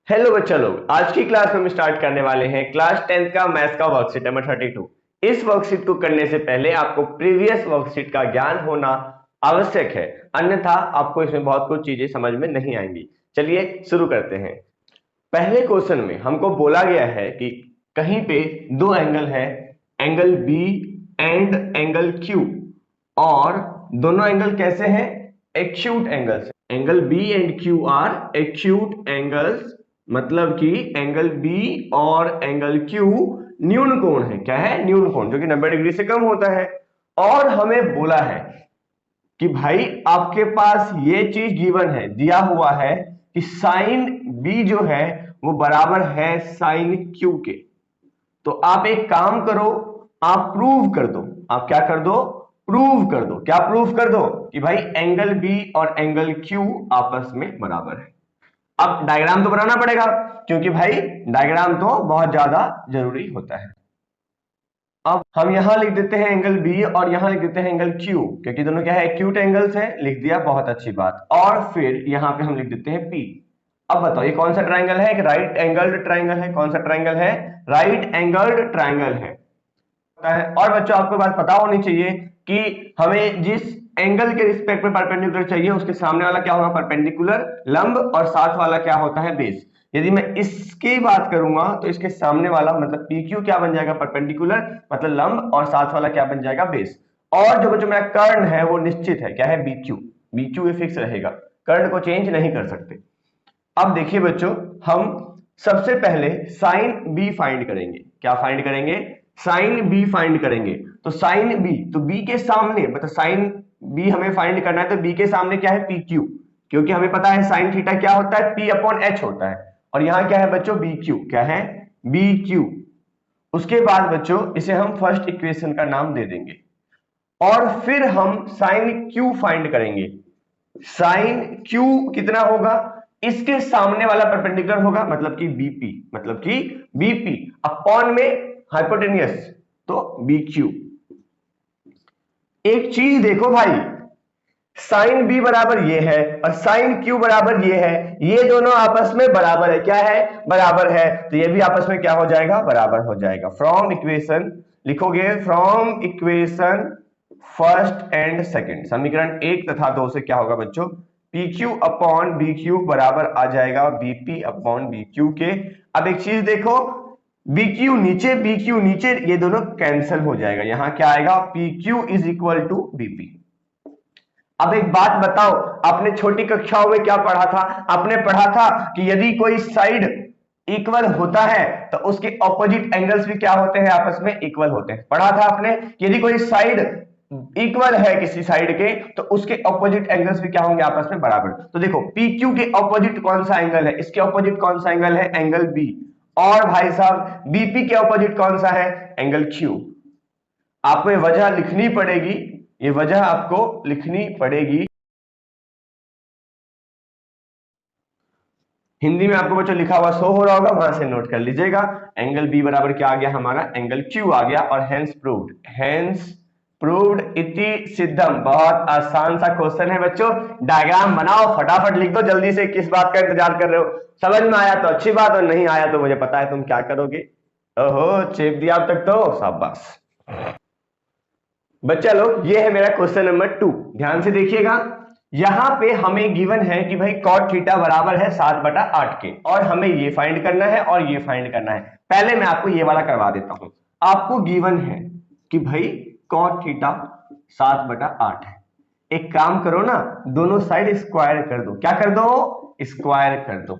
Hello बच्चा लोग, आज की क्लास में हम स्टार्ट करने वाले हैं क्लास 10th का मैथ्स का वर्कशीट नंबर 32। इस वर्कशीट को करने से पहले आपको प्रीवियस वर्कशीट का ज्ञान होना आवश्यक है, अन्यथा आपको इसमें बहुत कुछ चीजें समझ में नहीं आएंगी। चलिए शुरू करते हैं। पहले क्वेश्चन में हमको बोला गया है कि कहीं पे दो एंगल है, angle B and angle Q, और दोनों एंगल कैसे हैं? Acute angles. Angle B and Q are acute angles, मतलब कि एंगल बी और एंगल क्यू न्यून कोण है। क्या है? न्यून कोण, जो कि 90 डिग्री से कम होता है। और हमें बोला है कि भाई आपके पास ये चीज गिवन है, दिया हुआ है कि साइन बी जो है वो बराबर है साइन क्यू के। तो आप एक काम करो, आप प्रूव कर दो। आप क्या कर दो? प्रूव कर दो। क्या प्रूव कर दो? कि भाई एंगल बी और एंगल क्यू आपस में बराबर है। अब डायग्राम तो बनाना पड़ेगा, क्योंकि भाई डायग्राम तो बहुत ज्यादा जरूरी होता है। अब हम यहां लिख देते हैं एंगल बी और यहां लिख देते हैं एंगल क्यू, क्योंकि दोनों क्या है? एक्यूट एंगल्स है। लिख दिया, बहुत अच्छी बात। और फिर यहां पे हम लिख देते हैं पी। अब बताओ ये कौन सा ट्राइंगल है? एक राइट एंगल्ड ट्राइंगल है। कौन सा ट्राइंगल है? राइट एंगल्ड ट्राइंगल है। और बच्चों आपको बात पता होनी चाहिए कि हमें जिस एंगल के रिस्पेक्ट में परपेंडिकुलर चाहिए उसके सामने वाला क्या होगा? परपेंडिकुलर, लंब, और साथ वाला क्या होता है? बेस। यदि मैं इसकी बात करूंगा तो इसके सामने वाला मतलब पी क्यू क्या बन जाएगा? परपेंडिकुलर, मतलब लंब, और साथ वाला क्या बन जाएगा? बेस। और जो बच्चों मेरा कर्ण है वो निश्चित है। क्या है? B Q. B Q fix रहेगा, कर्ण को चेंज नहीं कर सकते। अब देखिए बच्चों, हम सबसे पहले साइन बी फाइंड करेंगे। क्या फाइंड करेंगे? साइन बी फाइंड करेंगे। तो साइन बी, तो बी के सामने मतलब साइन बी हमें फाइंड करना है, तो बी के सामने क्या है? P Q. क्योंकि हमें पता है साइन थीटा क्या होता है? पी अपॉन एच होता है। और यहां क्या है बच्चों? B Q. क्या है? B Q. उसके बाद बच्चों इसे हम फर्स्ट इक्वेशन का नाम दे देंगे, और फिर हम साइन क्यू फाइंड करेंगे। साइन क्यू कितना होगा? इसके सामने वाला परपेंडिकुलर होगा, मतलब कि बीपी, मतलब कि बीपी अपॉन में हाइपोटेनियस, तो बीक्यू। एक चीज देखो भाई, साइन बी बराबर ये है और साइन क्यू बराबर ये है, ये दोनों आपस में बराबर है। क्या है? बराबर है। तो ये भी आपस में क्या हो जाएगा? बराबर हो जाएगा। फ्रॉम इक्वेशन लिखोगे, from equation first and second, समीकरण एक तथा दो से क्या होगा बच्चों? P Q upon B Q बराबर आ जाएगा बीपी अपॉन बी क्यू के। अब एक चीज देखो, बी क्यू नीचे, बी क्यू नीचे, ये दोनों कैंसिल हो जाएगा। यहां क्या आएगा? P Q is equal to BP. अब एक बात बताओ, आपने छोटी कक्षाओं में क्या पढ़ा था? आपने पढ़ा था कि यदि कोई साइड इक्वल होता है तो उसके ऑपोजिट एंगल्स भी क्या होते हैं? आपस में इक्वल होते हैं। पढ़ा था आपने? यदि कोई साइड इक्वल है किसी साइड के तो उसके ऑपोजिट एंगल्स भी क्या होंगे? आपस में बराबर। तो देखो पी क्यू के ऑपोजिट कौन सा एंगल है? इसके ऑपोजिट कौन सा एंगल है? Angle B. और भाई साहब बीपी के ऑपोजिट कौन सा है? Angle Q. आपको ये वजह लिखनी पड़ेगी, ये वजह आपको लिखनी पड़ेगी। हिंदी में आपको बच्चों लिखा हुआ शो हो रहा होगा, वहां से नोट कर लीजिएगा। एंगल बी बराबर क्या आ गया हमारा? एंगल क्यू आ गया। और हेंस प्रूव्ड, हेंस प्रूव्ड इति सिद्धम। बहुत आसान सा क्वेश्चन है बच्चों। डायग्राम बनाओ, फटाफट लिख दो जल्दी से। किस बात का इंतजार कर रहे हो? समझ में आया तो अच्छी बात, और नहीं आया तो मुझे पता है तुम क्या करोगे। ओहो, चेप दिया अब तक तो, शाबाश। बच्चा लोग ये है मेरा क्वेश्चन नंबर 2, ध्यान से देखिएगा। यहां पे हमें गिवन है कि भाई cot थीटा बराबर है 7/8 के, और हमें ये फाइंड करना है और ये फाइंड करना है। पहले मैं आपको ये वाला करवा देता हूं। आपको गिवन है कि भाई cot थीटा 7/8 है। एक काम करो ना, दोनों साइड स्क्वायर कर दो। क्या कर दो? स्क्वायर कर दो।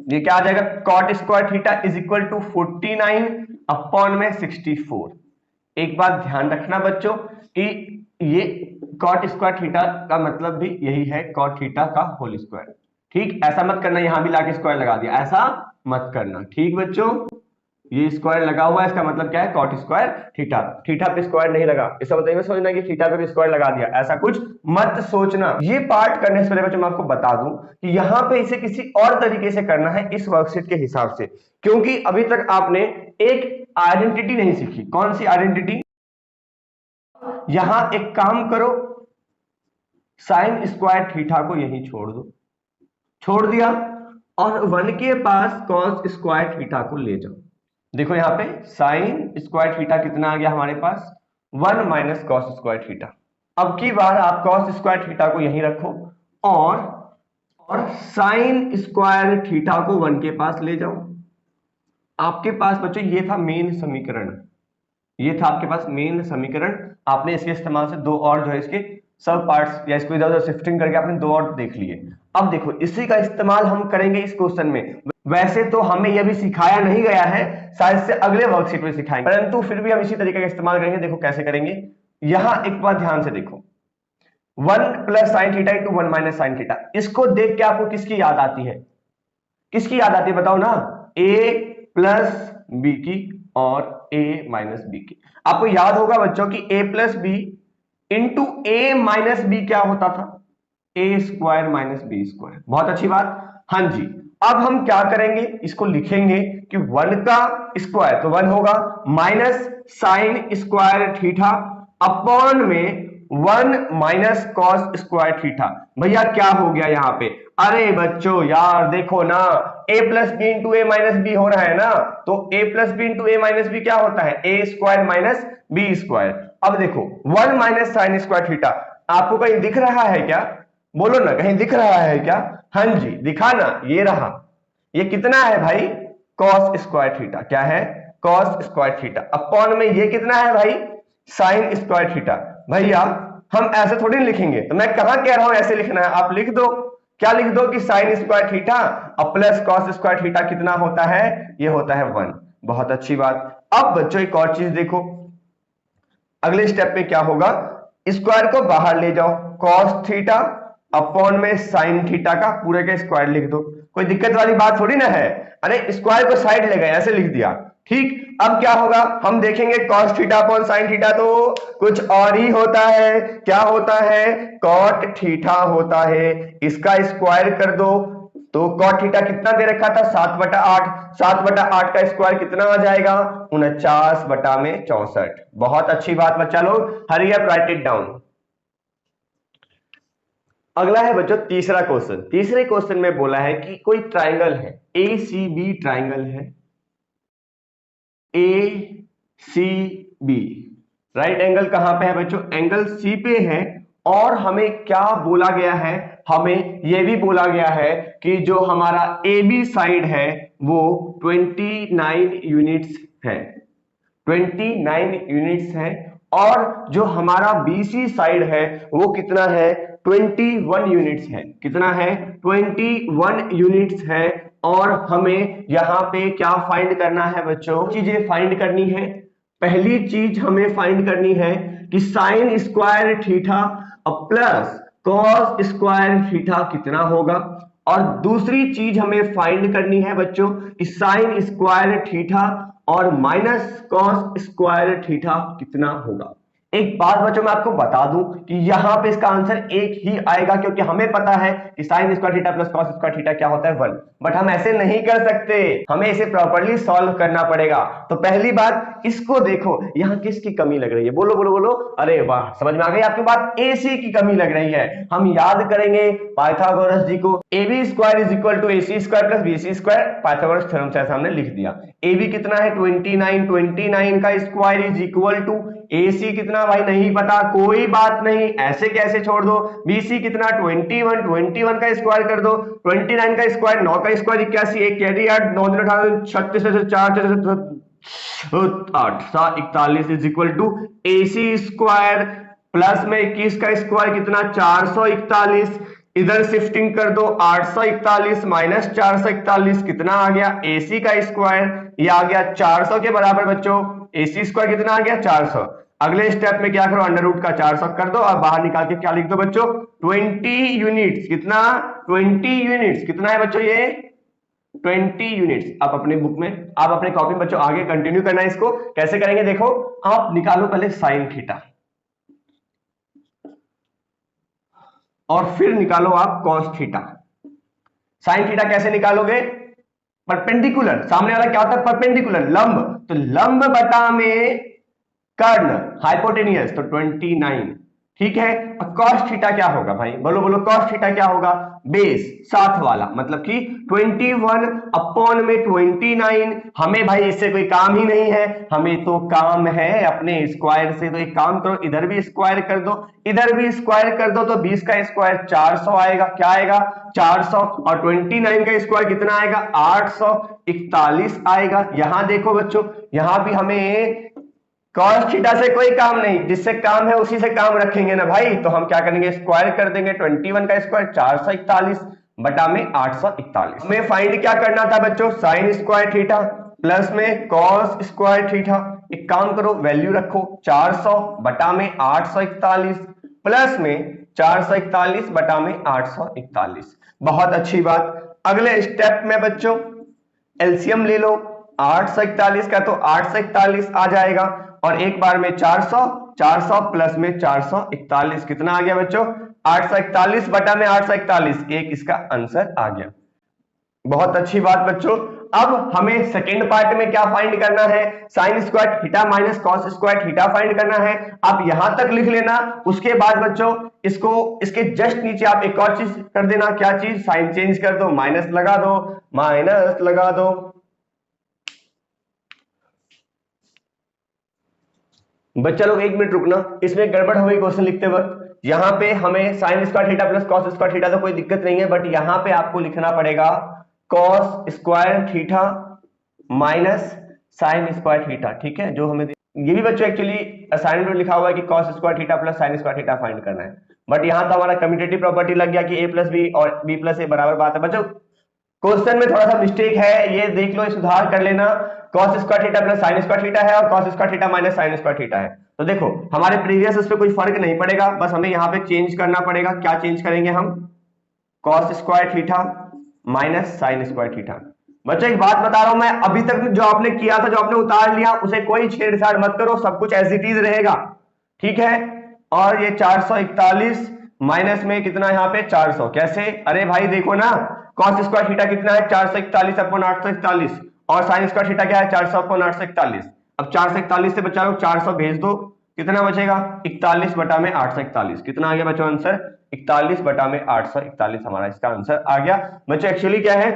ये क्या आ जाएगा? cot square theta is equal to 49 upon में 64। एक बात ध्यान रखना बच्चों कि ये cot स्क्वायर थीटा का मतलब भी यही है, cot थीटा का होल स्क्वायर। ठीक, ऐसा मत करना यहां भी लाके स्क्वायर लगा दिया, ऐसा मत करना। ठीक बच्चों, ये स्क्वायर लगा हुआ है, इसका मतलब क्या है? cot square theta. थीटा पे स्क्वायर नहीं लगा, इसका मतलब ये सोचना कि थीटा पे भी स्क्वायर लगा दिया, ऐसा कुछ मत सोचना। ये पार्ट करने से पहले बच्चों मैं आपको बता दूं कि यहां पे इसे किसी और तरीके से करना है इस वर्कशीट के हिसाब से, क्योंकि अभी तक आपने एक आइडेंटिटी नहीं सीखी। कौन सी आइडेंटिटी? यहां एक काम करो, साइन स्क्वायर थीटा को यहीं छोड़ दो। छोड़ दिया। और 1 के पास cos स्क्वायर थीटा को ले जाओ। देखो यहाँ पे साइन स्क्वायर थीटा कितना आ गया हमारे पास 1 माइनस कॉस स्क्वायर थीटा। अब की बार आप cos स्क्वायर थीटा को यहीं रखो और साइन स्क्वायर थीटा को 1 के पास ले जाओ। आपके पास बच्चों ये था मेन समीकरण, ये था आपके पास मेन समीकरण। आपने इसके इस्तेमाल से दो और जो है इसके सब पार्ट्स या इसको इधर उधर शिफ्टिंग करके आपने दो और देख लिए। अब देखो इसी का इस्तेमाल हम करेंगे इस क्वेश्चन में। वैसे तो हमें यह भी सिखाया नहीं गया है, शायद से अगले वर्कशीट में सिखाएंगे, परंतु फिर भी हम इसी तरीके का इस्तेमाल करेंगे। देखो कैसे करेंगे, यहां एक बात ध्यान से देखो, 1 plus sine theta into 1 minus sine theta. इसको देख के आपको किसकी याद आती है, किसकी याद आती है बताओ ना, ए प्लस बी की और ए माइनस बी की। आपको याद होगा बच्चों की ए plus B into A minus B क्या होता था, ए स्क्वायर माइनस बी स्क्वायर। बहुत अच्छी बात। हाँ जी, अब हम क्या करेंगे, इसको लिखेंगे कि 1 का स्क्वायर तो 1 होगा minus sine square theta upon में 1 माइनस कॉस स्क्वायर थीटा। भैया क्या हो गया यहाँ पे, अरे बच्चों यार देखो ना, a plus B into A minus B हो रहा है ना, तो a plus B into A minus B क्या होता है, A square minus B square. अब देखो 1 माइनस साइन स्क्वायर थीटा आपको कहीं दिख रहा है क्या, बोलो ना कहीं दिख रहा है क्या। हाँ जी दिखा ना, ये रहा, ये कितना है भाई, कॉस स्क्वायर थीटा। क्या है, कॉस स्क्वायर थीटा अपॉन में ये कितना है भाई, साइन स्क्वायर थीटा। भैया हम ऐसे थोड़ी लिखेंगे, तो मैं कहां कह रहा हूं ऐसे लिखना है, आप लिख दो, क्या लिख दो कि साइन स्क्वायर थीटा और प्लस कॉस स्क्वायर थीटा कितना होता है, ये होता है 1। बहुत अच्छी बात। अब बच्चों एक और चीज देखो, अगले स्टेप में क्या होगा, स्क्वायर को बाहर ले जाओ, कॉस थीटा अपॉन में साइन थीटा का पूरे का स्क्वायर लिख दो। कोई दिक्कत वाली बात थोड़ी ना है, अरे स्क्वायर को साइड ले गए ऐसे लिख दिया, ठीक। अब क्या होगा, हम देखेंगे cos theta upon sine theta तो कुछ और ही होता है। क्या होता है, cot थीटा होता है। इसका स्क्वायर कर दो तो cot थीटा कितना दे रखा था, 7/8। 7/8 का स्क्वायर कितना आ जाएगा, 49/64। बहुत अच्छी बात बच्चा लोग, hurry up right it down. अगला है बच्चों तीसरा क्वेश्चन। तीसरे क्वेश्चन में बोला है कि कोई ट्राइंगल है, ACB ट्राइंगल है, ACB। राइट एंगल कहां पे है बच्चों, एंगल C पे है। और हमें क्या बोला गया है, हमें यह भी बोला गया है कि जो हमारा AB साइड है वो 29 यूनिट्स है, 29 यूनिट्स है। और जो हमारा BC साइड है वो कितना है, 21 यूनिट्स है। कितना है, 21 यूनिट्स है। और हमें यहां पे क्या फाइंड करना है बच्चों, चीजें फाइंड करनी है। पहली चीज हमें फाइंड करनी है कि sine square theta plus cos square theta कितना होगा। और दूसरी चीज हमें फाइंड करनी है बच्चों कि साइन स्क्वायर थीटा और माइनस कॉस स्क्वायर थीटा कितना होगा। एक बात बच्चों मैं आपको बता दूं कि यहां पे इसका आंसर एक ही आएगा, क्योंकि हमें पता है कि sine square theta plus cos square theta क्या होता है, 1। बट हम ऐसे नहीं कर सकते, हमें इसे प्रॉपर्ली सॉल्व करना पड़ेगा। तो पहली बात इसको देखो, यहां किसकी कमी लग रही है, बोलो बोलो बोलो, अरे वाह समझ में आ गई आपकी बात, AC की कमी लग रही है। हम याद करेंगे पाइथागोरस जी को, AB square is equal to AC square plus BC square, Pythagoras theorem से हमने लिख दिया। AB कितना है 29, 29 का square is equal to AC कितना भाई नहीं पता, कोई बात नहीं, ऐसे कैसे छोड़ दो। BC कितना 21, 21 का स्क्वायर कर दो, 29 का स्क्वायर 9 का स्क्वायर 81, एक carry 8 9 18 36 4 8 41 is equal to AC square plus में 21 का स्क्वायर कितना 441, इधर शिफ्टिंग कर दो 841 माइनस 441 कितना आ गया, AC का स्क्वायर ये आ गया 400 के बराबर बच्चों। AC स्क्वायर कितना आ गया 400। अगले स्टेप में क्या करो, अंडर रूट का 400 कर दो और बाहर निकाल के क्या लिख दो बच्चों, 20 यूनिट्स। कितना 20 यूनिट्स, कितना है बच्चों ये 20 यूनिट्स। आप अपने बुक में, आप अपने कॉपी में बच्चों आगे कंटिन्यू करना है। इसको कैसे करेंगे देखो, आप निकालो पहले साइन थीटा और फिर निकालो आप कॉस थीटा। साइन थीटा कैसे निकालोगे, परपेंडिकुलर, सामने वाला क्या होता है परपेंडिकुलर, लंब, तो लंब बटा में कर्ण हाइपोटेनियस, तो 29, ठीक है। cos थीटा क्या होगा भाई, बोलो बोलो, cos थीटा क्या होगा, बेस साथ वाला, मतलब कि 21 अपॉन में 29। हमें भाई इससे कोई काम ही नहीं है, हमें तो काम है अपने स्क्वायर से। तो एक काम करो, इधर भी स्क्वायर कर दो, इधर भी स्क्वायर कर दो, तो 20 का स्क्वायर 400 आएगा, क्या आएगा 400, और 29 का स्क्वायर कितना आएगा 841 आएगा। यहां देखो बच्चों, यहां भी हमें cos थीटा से कोई काम नहीं, जिससे काम है उसी से काम रखेंगे ना भाई। तो हम क्या करेंगे, स्क्वायर कर देंगे, 21 का स्क्वायर 441 बटा में 841। हमें फाइंड क्या करना था बच्चों, साइन स्क्वायर थीटा प्लस में कॉस स्क्वायर थीटा। एक काम करो, वैल्यू रखो 400 बटा में 841 प्लस में 441 बटा में 841। बहुत अच्छी बात। अगले स्टेप में बच्चों एलसीएम ले लो, 841 का तो 841 आ जाएगा, और एक बार में 400, 400 प्लस में 441 कितना आ गया बच्चों 841 बटा में 841, एक इसका आंसर आ गया। बहुत अच्छी बात बच्चों। अब हमें सेकेंड पार्ट में क्या फाइंड करना है, sine square theta minus cos square theta find करना है। आप यहां तक लिख लेना, उसके बाद बच्चों इसको इसके जस्ट नीचे आप एक और चीज कर देना, क्या चीज, साइन चेंज कर दो, माइनस लगा दो, माइनस लगा दो। बच्चा लोग एक मिनट रुकना, इसमें गड़बड़ हो गई क्वेश्चन लिखते वक्त। यहां पे हमें sine square theta plus cos square theta तो कोई दिक्कत नहीं है, बट यहां पे आपको लिखना पड़ेगा cos square theta minus sine square theta. ठीक है, जो हमें ये भी बच्चों एक्चुअली असाइनमेंट में लिखा हुआ है कि cos square theta plus sine square theta find करना है, बट यहां तो हमारा कम्यूटेटिव प्रॉपर्टी लग गया कि ए प्लस बी और बी प्लस ए बराबर बात है। बच्चों क्वेश्चन में थोड़ा सा मिस्टेक है, ये देख लो, सुधार कर लेना। cos square theta plus sine square theta है और cos square theta minus sine square theta है। तो देखो हमारे प्रीवियस उस पर कोई फर्क नहीं पड़ेगा, बस हमें यहाँ पे चेंज करना पड़ेगा। क्या चेंज करेंगे हम, cos square theta minus sine square theta. बच्चों एक बात बता रहा हूं मैं, अभी तक जो आपने किया था, जो आपने उतार लिया, उसे कोई छेड़छाड़ मत करो, सब कुछ एज इट इज रहेगा। ठीक है, और ये 441 माइनस में कितना यहाँ पे 400, कैसे, अरे भाई देखो ना, cos स्क्वायर थीटा कितना है 441 अपॉन 841, और साइन स्क्वायर थीटा क्या है 400 अपॉन 841। अब 441 से बच्चा लोग 400 भेज दो, कितना बचेगा 41 बटा में 841। कितना आ गया बच्चों आंसर, 41 बटा में 841 हमारा इसका आंसर आ गया। बच्चों एक्चुअली क्या है,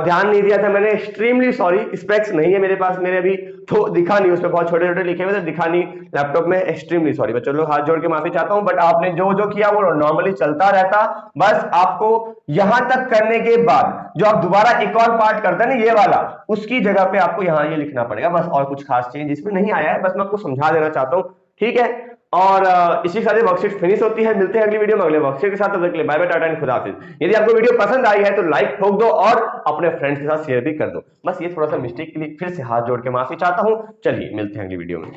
ध्यान नहीं दिया था मैंने, एक्सट्रीमली सॉरी, स्पेक्स नहीं है मेरे पास, मेरे अभी तो दिखा नहीं, उसमें बहुत छोटे छोटे लिखे हुए थे, दिखा नहीं लैपटॉप में, एक्सट्रीमली सॉरी बच्चों लोग, हाथ जोड़ के माफी चाहता हूं। बट आपने जो जो किया वो नॉर्मली चलता रहता, बस आपको यहां तक करने के बाद जो आप दोबारा एक और पार्ट करते हैं ना ये वाला, उसकी जगह पे आपको यहाँ ये लिखना पड़ेगा बस, और कुछ खास चेंज इसमें नहीं आया है, बस मैं आपको समझा देना चाहता हूँ। ठीक है, और इसी के साथ वर्कशीट फिनिश होती है। मिलते हैं अगली वीडियो में अगले वर्कशीट के साथ, तब तक के लिए बाय बाय, टाटा एंड खुदा हाफिज। यदि आपको वीडियो पसंद आई है तो लाइक ठोक दो और अपने फ्रेंड्स के साथ शेयर भी कर दो। बस ये थोड़ा सा मिस्टेक के लिए फिर से हाथ जोड़ के माफी चाहता हूं। चलिए मिलते हैं अगली वीडियो में।